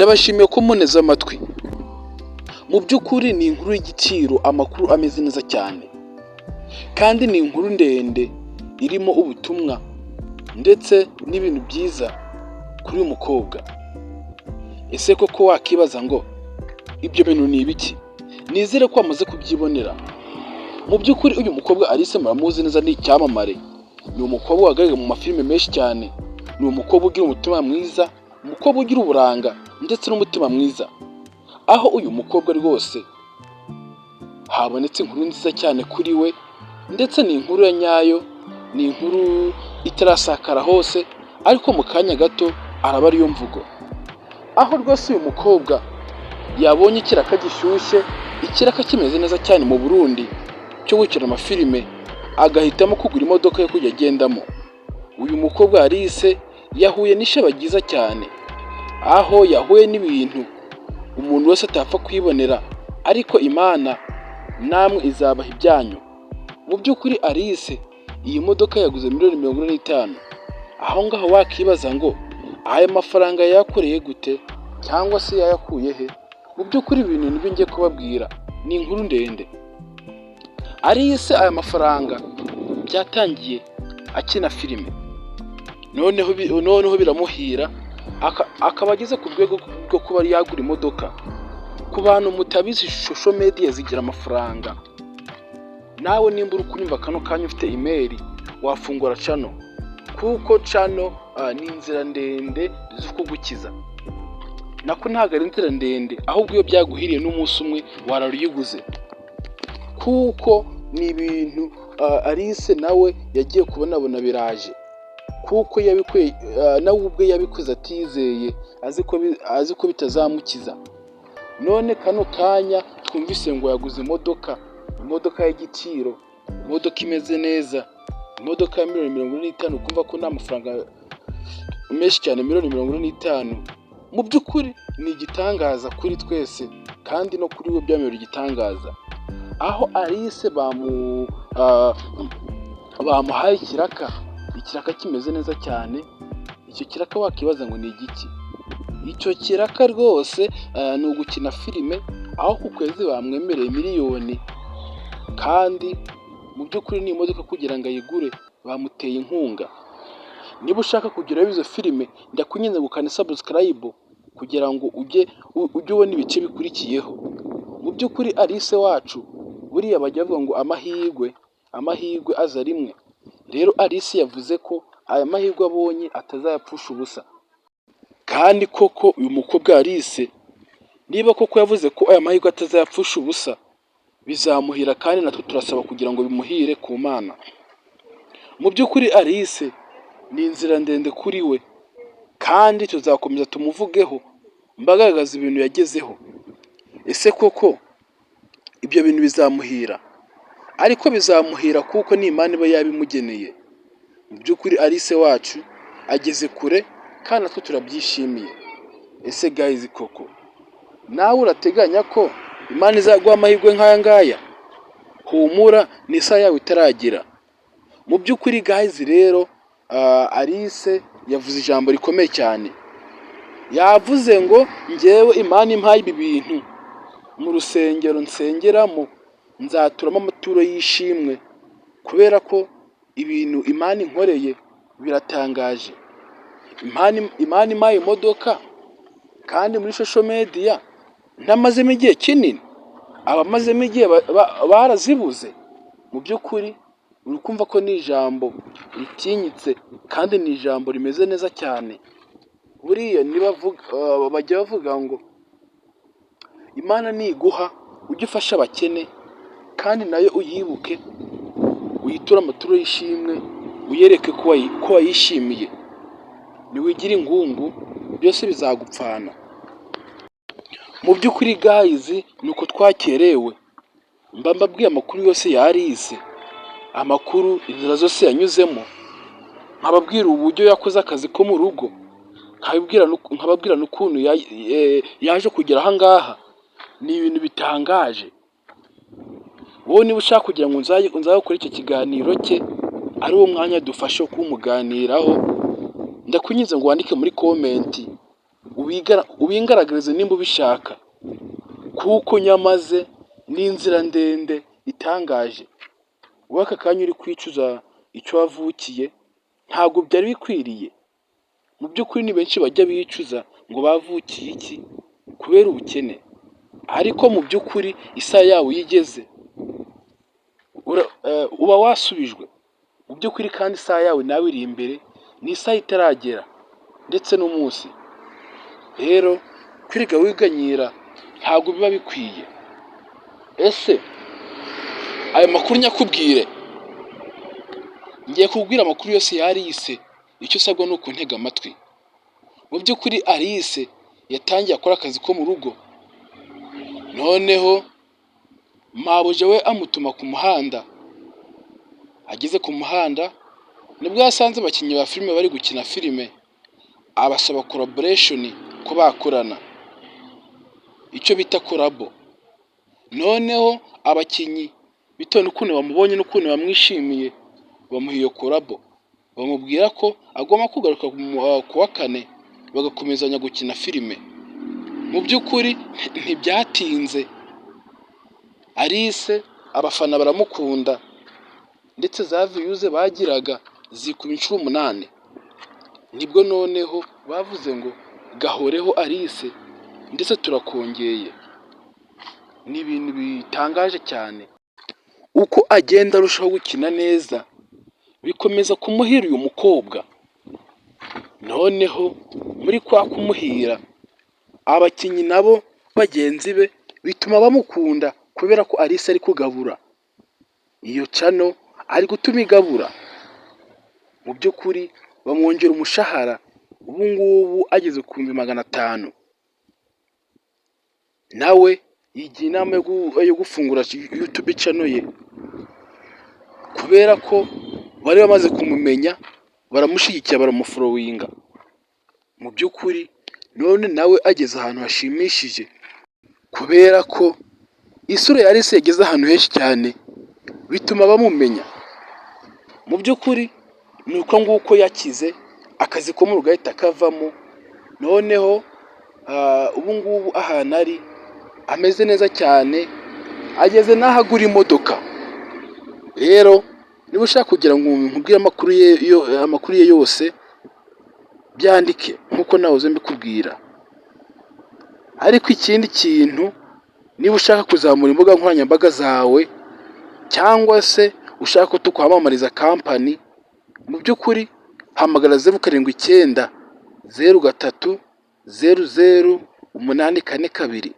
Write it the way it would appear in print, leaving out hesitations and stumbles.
ndabashimiye ko muneze amatwi. Mu by'ukuri ni inkuru y'igiciro, amakuru ameze neza cyane kandi ni inkuru ndende irimo ubutumwa ndetse n'ibintu byiza kuri uyu mukobwa. Ese koko wakibaza ngo ibyo bintu ni ibiki? Nizere ko wamaze kubyibonera. Mu by'ukuri uyu mukobwa Alice muramuzi neza, ni icyamamare. Ni umukobwa wagaragaye mu mafilime menshi cyane. Ni umukobwa ugira umutima mwiza, umukobwa ugira uburanga ndetse n'umutima mwiza. Aho uyu mukobwa rwose habonetse inkuru nziza cyane kuri we, ndetse ni inkuru ya nyayo, ni inkuru itarasakara hose, ariko mu kanya gato araba ariyo mvugo. Aho rwose uyu mukobwa yabonye ikiraka gishyushye, ikiraka kimeze neza cyane mu Burundi cyo gukina amafilime, agahitamo kugura imodoka yo kujya agendamo. Uyu mukobwa Alice yahuye n'ishaba ryiza cyane, aho yahuye n'ibintu umuntu wese atapfa kwibonera, ariko Imana namwe izabaha ibyanyu. Mu by'ukuri Alice iyi modoka yaguze miliyoni 45. Aho ngaho wakibaza ngo aya mafaranga yayakoreye gute cyangwa se yayakuye he? Mu by'ukuri ibintu nibyo ngiye kubabwira, ni inkuru ndende. Alice aya mafaranga byatangiye akina filime, noneho biramuhira akaba ageze ku rwego rwo kuba yagura imodoka. Ku bantu mutabizi, social media zigira amafaranga. Nawe nimba uri kunyumva kano kanya ufite email, wafungura channel, kuko channel ni inzira ndende zo kugukiza. Nako ntabwo ari inzira ndende, ahubwo iyo byaguhiriye n'umunsi umwe wararuyiguze, kuko ni ibintu Alice nawe yagiye kubonabona biraje, kuko yabikuye nawe ubwe yabikoze atizeye, azi ko bitazamukiza. None kano kanya twumvise ngo yaguze imodoka y'igiciro, imodoka imeze neza, imodoka ya miliyoni 45. Ukumva ko nta mafaranga menshi cyane, miliyoni 45. Mu by'ukuri ni igitangaza kuri twese, kandi no kuri we byamera igitangaza. Aho Alice bamuhaye ikiraka kimeze neza cyane. Icyo kiraka wakibaza ngo ni igiki? Icyo kiraka rwose ni ugukina filime, aho ku kwezi bamwemereye miliyoni, kandi mu by'ukuri ni imodoka kugira ngo ayigure bamuteye inkunga. Niba ushaka kugeraho izo filime, ndakunyinze gukanda subscribe kugira ngo ujye ubona ibice bikurikiyeho. Mu by'ukuri Alice wacu buriya bajya bavuga ngo amahirwe aza rimwe. Rero Alice yavuze ko aya mahirwe abonye atazayapfusha ubusa. Kandi koko uyu mukobwa Alice, niba koko yavuze ko aya mahirwe atazayapfusha ubusa, bizamuhira, kandi natwe turasaba kugira ngo bimuhire ku Mana. Mu by'ukuri Alice ni inzira ndende kuri we, kandi tuzakomeza tumuvugeho, mbagaragaza ibintu yagezeho. Ese koko ibyo bintu bizamuhira? Ariko bizamuhira kuko ni Imana iba yabimugeneye. Mu by'ukuri Alice wacu ageze kure, kandi natwe turabyishimiye. Ese guys, koko nawe urateganya ko Imana izaguha amahirwe nk'aya ngaya? Humura, ni isaha yawe itaragira. Mu by'ukuri guys rero, Alice yavuze ijambo rikomeye cyane. Yavuze ngo njyewe Imana impaye ibi bintu, mu rusengero nsengeramo nzaturamo amaturo y'ishimwe, kubera ko ibintu Imana inkoreye biratangaje. Imana impaye imodoka, kandi muri social media ntamazemo igihe kinini, abamazemo igihe barazibuze. Mu by'ukuri uri kumva ko ni ijambo ritinyitse, kandi ni ijambo rimeze neza cyane. Buriya bajya bavuga ngo Imana niguha ujye ufasha abakene, kandi nayo uyibuke, uyiture amaturo y'ishimwe, uyereke ko wayishimiye. Niwigira ingungu, byose bizagupfana. Mu by'ukuri guys, nuko twakerewe. Mbabwiye amakuru yose ya Alice, amakuru inzira zose yanyuzemo, nkababwira uburyo yakoze akazi ko mu rugo, nkababwira n'ukuntu yaje kugera aha ngaha. Ni ibintu bitangaje. Wowe niba ushaka kugira ngo nzakore icyo kiganiro cye, ari wo mwanya dufashe kumuganiraho, ndakunyuze ngo wandike muri comment ubingaragarize nimba ubishaka, kuko nyamaze ni inzira ndende itangaje. Wowe aka kanya uri kwicuza icyo wavukiye, ntabwo byari bikwiriye. Mu by'ukuri ni benshi bajya bicuza ngo bavukiye iki kubera ubukene, ariko mu by'ukuri isaha yawe iyo igeze uba wasubijwe. Mu by'ukuri kandi isaha yawe nawe iri imbere, ni isaha itaragera ndetse n'umunsi. Rero kwirirwa wiganyira ntabwo biba bikwiye. Ese ayo makuru nyakubwire, ngiye kubwira amakuru yose ya Alice. Icyo usabwa ni ukuntega amatwi. Mu by'ukuri Alice yatangiye akora akazi ko mu rugo, noneho mabuja we amutuma ku muhanda. Ageze ku muhanda nibwo yasanze abakinnyi ba filime bari gukina filime, abasaba collaboration ko bakorana, icyo bita collabo. Noneho abakinnyi bitewe n'ukuntu bamubonye n'ukuntu bamwishimiye, bamuha iyo collabo, bamubwira ko agomba kugaruka ku wa kane bagakomezanya gukina filime. Mu by'ukuri ntibyatinze, Alice abafana baramukunda ndetse za views bagiraga zikuba inshuro 8. Nibwo noneho bavuze ngo gahoreho Alice ndetse turakongeye. Ni ibintu bitangaje cyane, uko agenda arushaho gukina neza bikomeza kumuhira uyu mukobwa. Noneho muri kwa kumuhira, abakinnyi nabo bagenzi be bituma bamukunda kubera ko Alice ari kugabura iyo channel, ari gutuma igabura. Mu by'ukuri bamwongera umushahara, ubu ngubu ageze ku 500. Nawe yigiye inama yo gufungura YouTube channel ye, kubera ko bari bamaze kumumenya, baramushyigikira, baramufollowinga. Mu by'ukuri none nawe ageze ahantu hashimishije, kubera ko isura ya Alice yageze ahantu henshi cyane bituma bamumenya. Mu by'ukuri ni uko nguko yakize, akazi ko mu rugo ahita kavamo. Noneho ubu ngubu ahantu ari ameze neza cyane, ageze n'aho agura imodoka. Rero niba ushaka kugira ngo nkubwire amakuru ye yose, byandike nkuko nahoze mbikubwira. Ariko ikindi kintu, niba ushaka kuzamura imbuga nkoranyambaga zawe, cyangwa se ushaka ko tukwamamariza company, mu by'ukuri hamagara 0790300842.